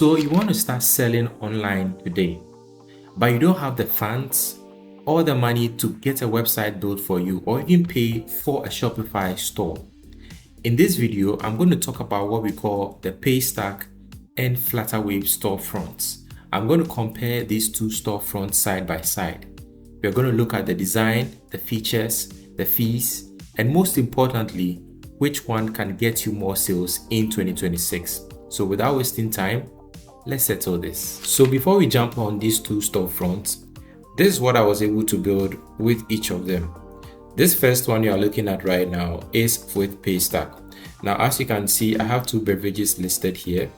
So you want to start selling online today, but you don't have the funds or the money to get a website built for you or even pay for a Shopify store. In this video, I'm going to talk about what we call the Paystack and Flutterwave storefronts. I'm going to compare these two storefronts side by side. We're going to look at the design, the features, the fees, and most importantly, which one can get you more sales in 2026. So without wasting time, let's settle this. So before we jump on these two storefronts, this is what I was able to build with each of them. This first one you are looking at right now is with Paystack. Now, as you can see, I have two beverages listed here.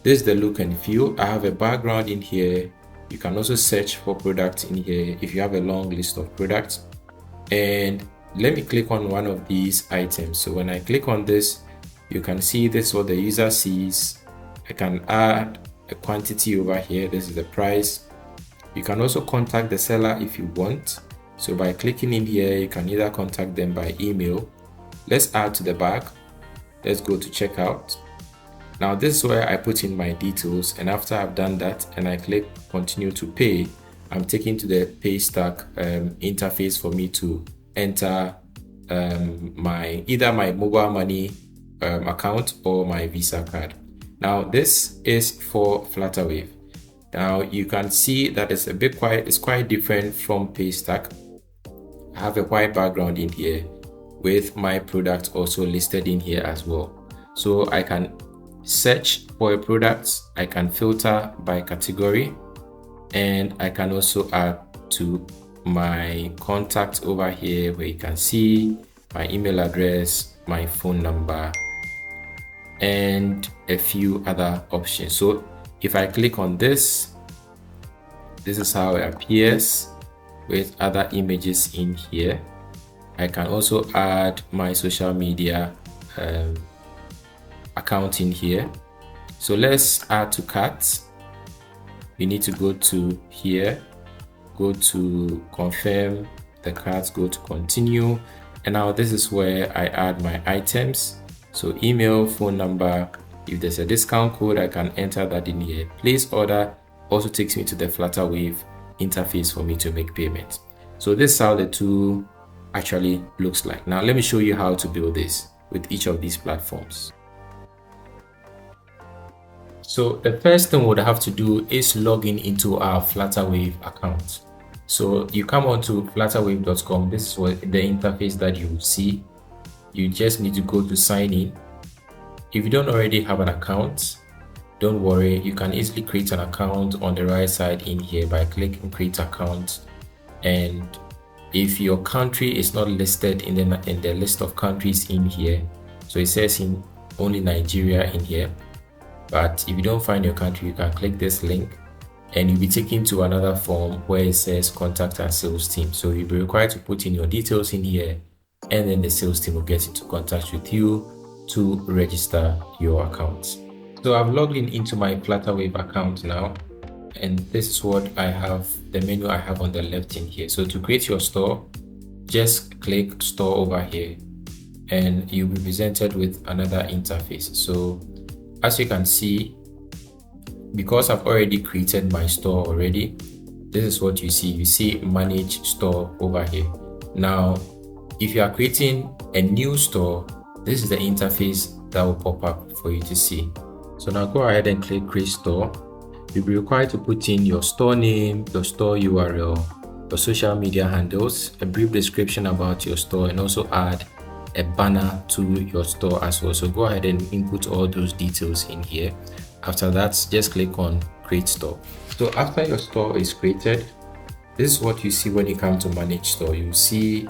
This is the look and feel. I have a background in here. You can also search for products in here if you have a long list of products. And let me click on one of these items. So when I click on this, you can see this is what the user sees. I can add a quantity over here. This is the price. You can also contact the seller if you want. So by clicking in here, you can either contact them by email. Let's add to the bag. Let's go to checkout. Now this is where I put in my details, and after I've done that and I click continue to pay, I'm taken to the Paystack interface for me to enter either my mobile money account or my Visa card. Now this is for Flutterwave. Now you can see that it's quite different from Paystack. I have a white background in here with my product also listed in here as well. So I can search for a product, I can filter by category, and I can also add to my contact over here where you can see my email address, my phone number, and a few other options. So if I click on this is how it appears with other images in here. I can also add my social media account in here. So let's add to cart. We need to go to here, go to confirm the cart, go to continue, and now this is where I add my items. So email, phone number. If there's a discount code, I can enter that in here. Place order also takes me to the Flutterwave interface for me to make payment. So this is how the two actually looks like. Now let me show you how to build this with each of these platforms. So the first thing we'll have to do is log in into our Flutterwave account. So you come onto flutterwave.com. This is what the interface that you will see. You just need to go to sign in. If you don't already have an account, don't worry, you can easily create an account on the right side in here by clicking create account. And if your country is not listed in the list of countries in here, so it says in only Nigeria in here, but if you don't find your country, you can click this link and you'll be taken to another form where it says contact our sales team. So you'll be required to put in your details in here, and then the sales team will get into contact with you to register your account. So I've logged in into my Flutterwave account now, and this is what I have, the menu I have on the left in here. So to create your store, just click store over here and you'll be presented with another interface. So as you can see, because I've already created my store already, this is what you see. You see manage store over here. Now if you are creating a new store, this is the interface that will pop up for you to see. So now go ahead and click create store. You'll be required to put in your store name, your store URL, your social media handles, a brief description about your store, and also add a banner to your store as well. So go ahead and input all those details in here. After that, just click on create store. So after your store is created, this is what you see when you come to manage store. You see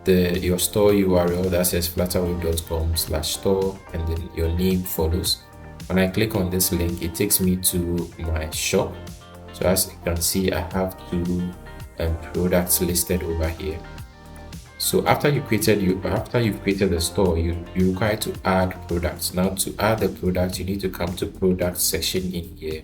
your store URL that says flutterwave.com/store, and then your name follows. When I click on this link, it takes me to my shop. So as you can see, I have two products listed over here. So after you've created the store, you're required to add products. Now to add the product, you need to come to product section in here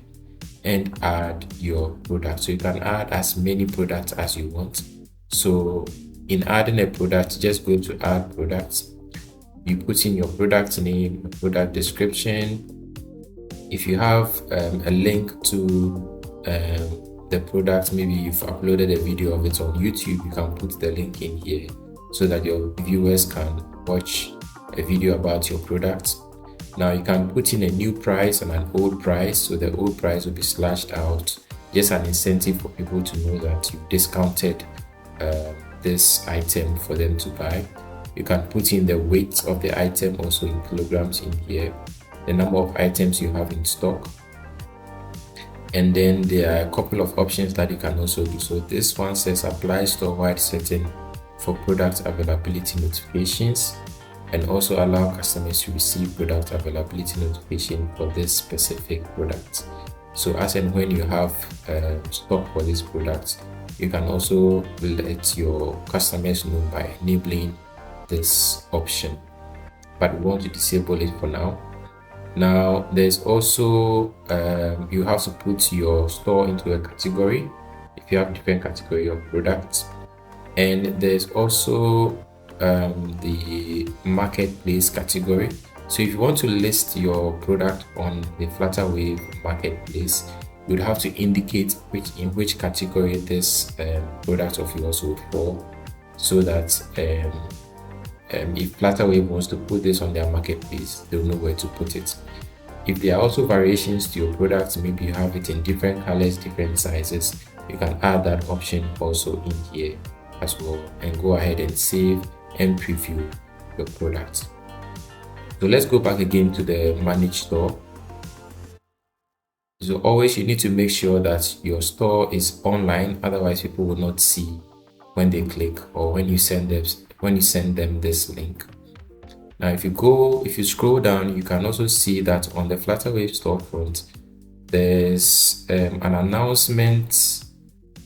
and add your product. So you can add as many products as you want. So in adding a product, just go to add products. You put in your product name, product description, if you have a link to the product, maybe you've uploaded a video of it on YouTube, you can put the link in here so that your viewers can watch a video about your product. Now you can put in a new price and an old price, so the old price will be slashed out, just an incentive for people to know that you've discounted this item for them to buy. You can put in the weight of the item also in kilograms in here, the number of items you have in stock, and then there are a couple of options that you can also do. So this one says apply store-wide setting for product availability notifications, and also allow customers to receive product availability notification for this specific product. So as and when you have stock for this product, you can also let your customers know by enabling this option, but we want to disable it for now. Now there's also you have to put your store into a category if you have different category of products, and there's also the marketplace category. So if you want to list your product on the Flutterwave marketplace, you'd have to indicate in which category this product of yours would fall, so that if Flutterwave wants to put this on their marketplace, they'll know where to put it. If there are also variations to your products, maybe you have it in different colors, different sizes, you can add that option also in here as well, and go ahead and save and preview your product. So let's go back again to the manage store. So always you need to make sure that your store is online, otherwise people will not see when they click or when you send them this link. Now if you scroll down, you can also see that on the Flutterwave storefront there's an announcement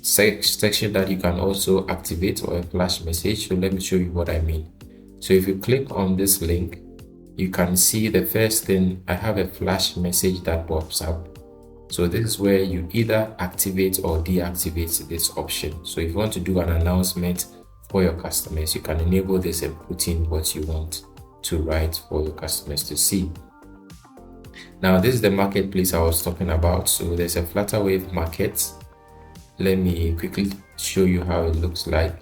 section that you can also activate, or a flash message. So let me show you what I mean. So if you click on this link, you can see the first thing, I have a flash message that pops up. So this is where you either activate or deactivate this option. So if you want to do an announcement for your customers, you can enable this and put in what you want to write for your customers to see. Now this is the marketplace I was talking about. So there's a Flutterwave market. Let me quickly show you how it looks like.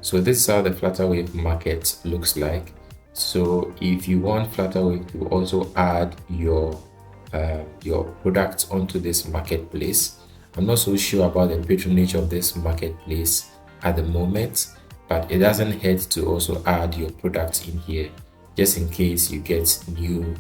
So this is how the Flutterwave market looks like. So if you want Flutterwave to also add your products onto this marketplace, I'm not so sure about the patronage of this marketplace at the moment, but it doesn't hurt to also add your products in here, just in case you get new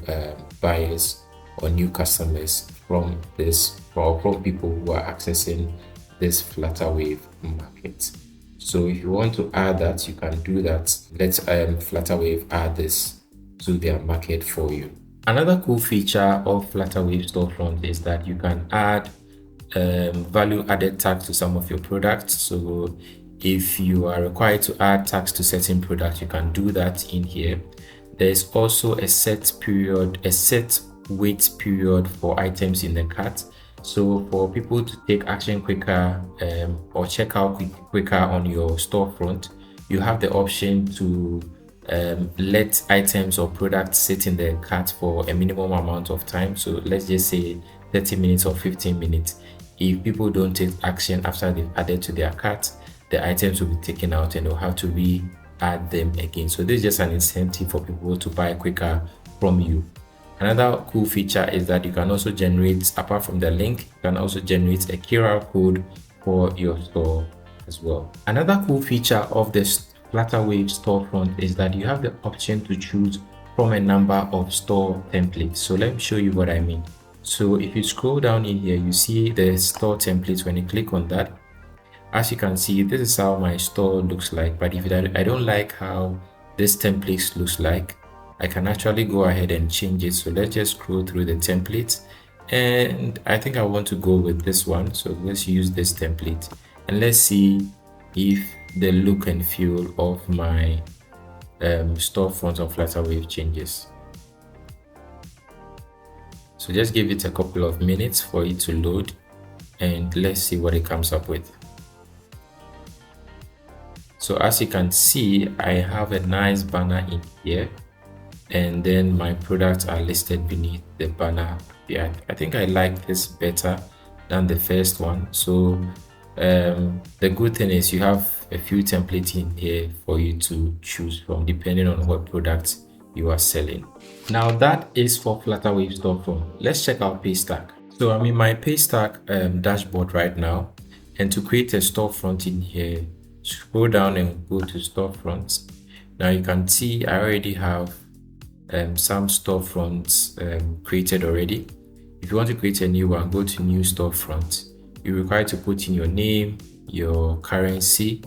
buyers or new customers from this, or from people who are accessing this Flutterwave market. So if you want to add that, you can do that. Let Flutterwave add this to their market for you. Another cool feature of Flutterwave Storefront is that you can add value added tags to some of your products. So if you are required to add tags to certain products, you can do that in here. There's also a set wait period for items in the cart. So for people to take action quicker or check out quicker on your storefront, you have the option to let items or products sit in the cart for a minimum amount of time. So let's just say 30 minutes or 15 minutes. If people don't take action after they've added to their cart, the items will be taken out and they'll have to re-add them again. So this is just an incentive for people to buy quicker from you. Another cool feature is that you can also generate, apart from the link, you can also generate a QR code for your store as well. Another cool feature of this Flutterwave storefront is that you have the option to choose from a number of store templates. So let me show you what I mean. So if you scroll down in here, you see the store templates. When you click on that, as you can see, this is how my store looks like. But if I don't like how this template looks like, I can actually go ahead and change it. So let's just scroll through the templates, and I think I want to go with this one. So let's use this template and let's see if the look and feel of my storefront on Flutterwave changes. So just give it a couple of minutes for it to load, and let's see what it comes up with. So as you can see, I have a nice banner in here, and then my products are listed beneath the banner. Yeah, I think I like this better than the first one. So the good thing is you have a few templates in here for you to choose from depending on what products you are selling. Now that is for Flutterwave Storefront. Let's check out Paystack. So I'm in my Paystack dashboard right now, and to create a storefront in here, scroll down and go to storefronts. Now you can see I already have some storefronts created already. If you want to create a new one, go to new storefront. You're required to put in your name, your currency,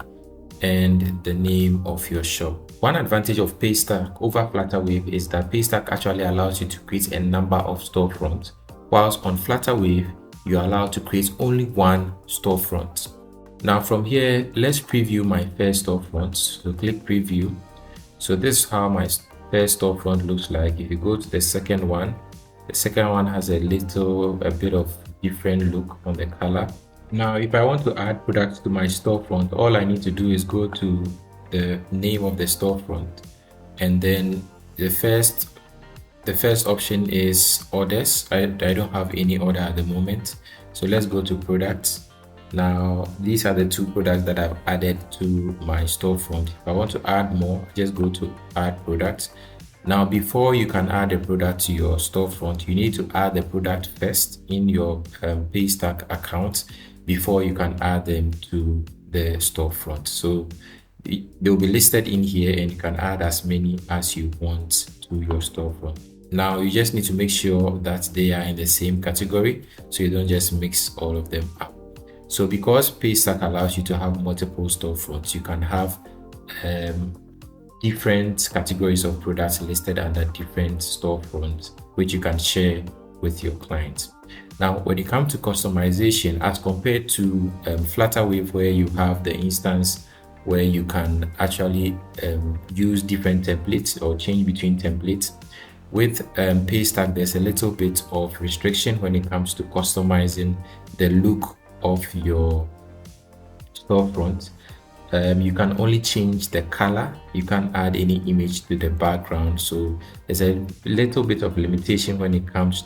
and the name of your shop. One advantage of Paystack over Flutterwave is that Paystack actually allows you to create a number of storefronts, whilst on Flutterwave, you're allowed to create only one storefront. Now from here, let's preview my first storefront. So click preview. So this is how my first storefront looks like. If you go to the second one, the second one has a bit of different look on the color. Now, if I want to add products to my storefront, all I need to do is go to the name of the storefront, and then the first option is orders. I don't have any order at the moment, so let's go to products. Now these are the two products that I've added to my storefront. If I want to add more, just go to add products. Now before you can add a product to your storefront, you need to add the product first in your Paystack account before you can add them to the storefront. So they'll be listed in here, and you can add as many as you want to your storefront. Now you just need to make sure that they are in the same category, so you don't just mix all of them up. So because Paystack allows you to have multiple storefronts, you can have different categories of products listed under different storefronts, which you can share with your clients. Now, when it comes to customization, as compared to Flutterwave, where you have the instance where you can actually use different templates or change between templates, with Paystack, there's a little bit of restriction when it comes to customizing the look of your storefront. You can only change the color. You can't add any image to the background. So there's a little bit of limitation when it comes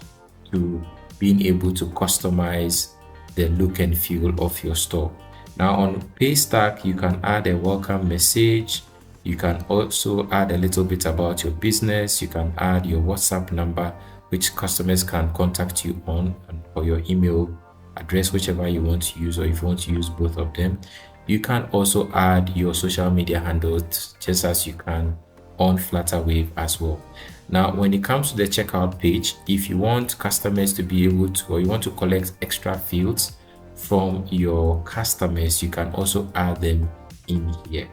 to being able to customize the look and feel of your store. Now on Paystack, you can add a welcome message. You can also add a little bit about your business. You can add your WhatsApp number, which customers can contact you on, or your email address, whichever you want to use, or if you want to use both of them. You can also add your social media handles, just as you can on Flutterwave as well. Now, when it comes to the checkout page, if you want customers to be able to, or you want to collect extra fields from your customers, you can also add them in here.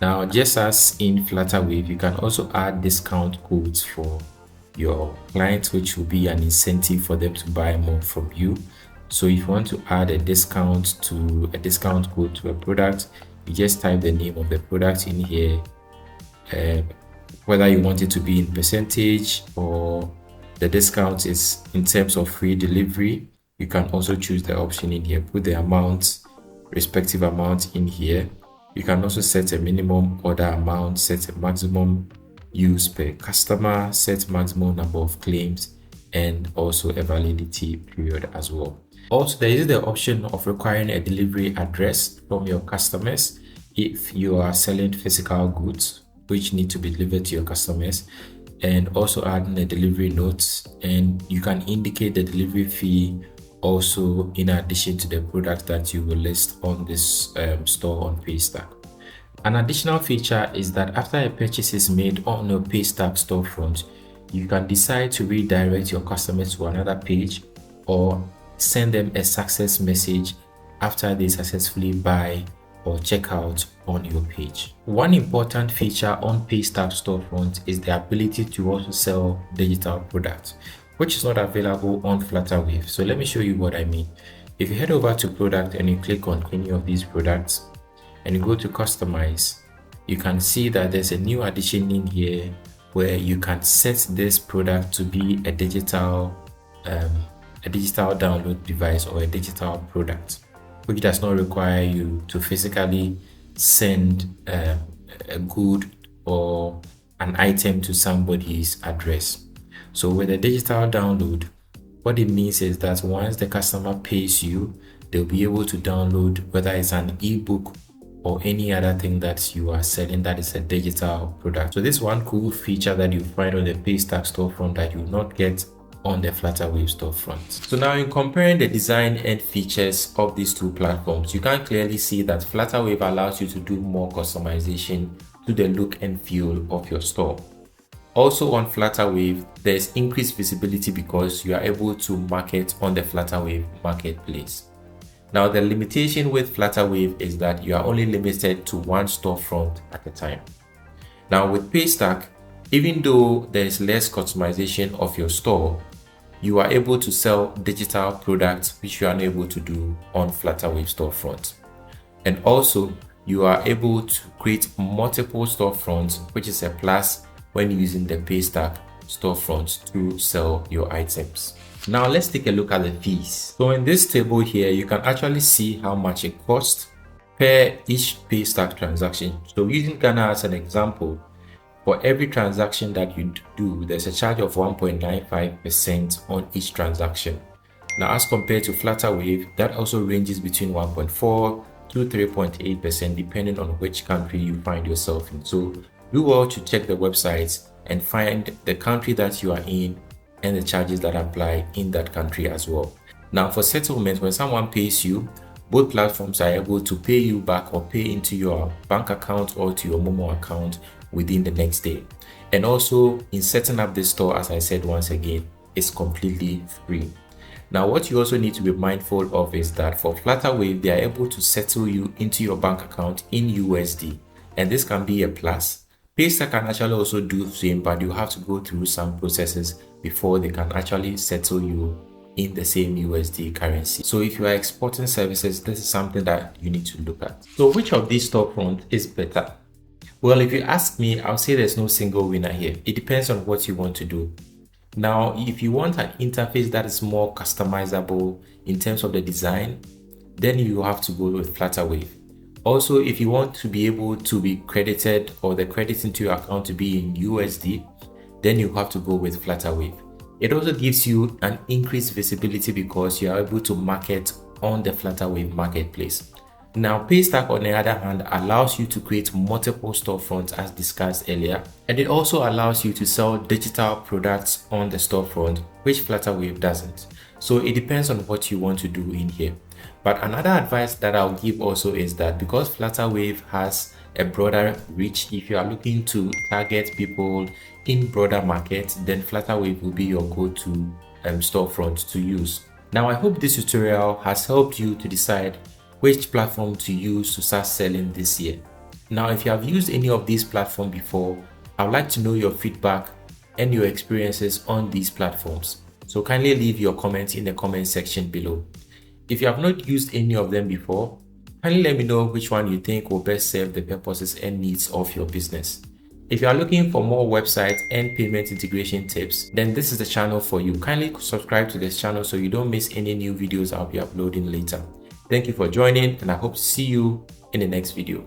Now, just as in Flutterwave, you can also add discount codes for your clients, which will be an incentive for them to buy more from you. So if you want to add a discount code to a product, you just type the name of the product in here, whether you want it to be in percentage or the discount is in terms of free delivery. You can also choose the option in here, put the respective amount in here. You can also set a minimum order amount, set a maximum use per customer, set maximum number of claims, and also a validity period as well. Also, there is the option of requiring a delivery address from your customers if you are selling physical goods which need to be delivered to your customers, and also adding a delivery note, and you can indicate the delivery fee also in addition to the product that you will list on this store on Paystack. An additional feature is that after a purchase is made on your Paystack storefront, you can decide to redirect your customers to another page or send them a success message after they successfully buy or check out on your page. One important feature on Paystack storefront is the ability to also sell digital products, which is not available on Flutterwave. So let me show you what I mean. If you head over to product and you click on any of these products and you go to customize, you can see that there's a new addition in here where you can set this product to be a digital download device or a digital product, which does not require you to physically send a good or an item to somebody's address. So with a digital download, what it means is that once the customer pays you, they'll be able to download whether it's an ebook or any other thing that you are selling that is a digital product. So this one cool feature that you find on the Paystack storefront that you will not get on the Flutterwave storefront. So now in comparing the design and features of these two platforms, you can clearly see that Flutterwave allows you to do more customization to the look and feel of your store. Also on Flutterwave, there's increased visibility because you are able to market on the Flutterwave marketplace. Now the limitation with Flutterwave is that you are only limited to one storefront at a time. Now with Paystack, even though there is less customization of your store, you are able to sell digital products which you are unable to do on Flutterwave storefront. And also you are able to create multiple storefronts, which is a plus when using the Paystack storefront to sell your items. Now let's take a look at the fees. So in this table here, you can actually see how much it costs per each Paystack transaction. So using Ghana as an example, for every transaction that you do, there's a charge of 1.95% on each transaction. Now as compared to Flutterwave, that also ranges between 1.4 to 3.8% depending on which country you find yourself in. So do well to check the websites and find the country that you are in and the charges that apply in that country as well. Now for settlement, when someone pays you, both platforms are able to pay you back or pay into your bank account or to your Momo account within the next day. And also in setting up this store, as I said once again, it's completely free. Now what you also need to be mindful of is that for Flutterwave, they are able to settle you into your bank account in USD, and this can be a plus. Paystack can actually also do the same, but you have to go through some processes before they can actually settle you in the same USD currency. So if you are exporting services, this is something that you need to look at. So which of these storefronts is better? Well, if you ask me, I'll say there's no single winner here. It depends on what you want to do. Now, if you want an interface that is more customizable in terms of the design, then you have to go with Flutterwave. Also, if you want to be able to be credited or the credit into your account to be in USD, then you have to go with Flutterwave. It also gives you an increased visibility because you are able to market on the Flutterwave marketplace. Now, Paystack, on the other hand, allows you to create multiple storefronts as discussed earlier, and it also allows you to sell digital products on the storefront, which Flutterwave doesn't. So it depends on what you want to do in here. But another advice that I'll give also is that because Flutterwave has a broader reach, if you are looking to target people in broader markets, then Flutterwave will be your go-to storefront to use. Now, I hope this tutorial has helped you to decide which platform to use to start selling this year. Now, if you have used any of these platforms before, I would like to know your feedback and your experiences on these platforms. So kindly leave your comments in the comment section below. If you have not used any of them before, kindly let me know which one you think will best serve the purposes and needs of your business. If you are looking for more website and payment integration tips, then this is the channel for you. Kindly subscribe to this channel so you don't miss any new videos I'll be uploading later. Thank you for joining, and I hope to see you in the next video.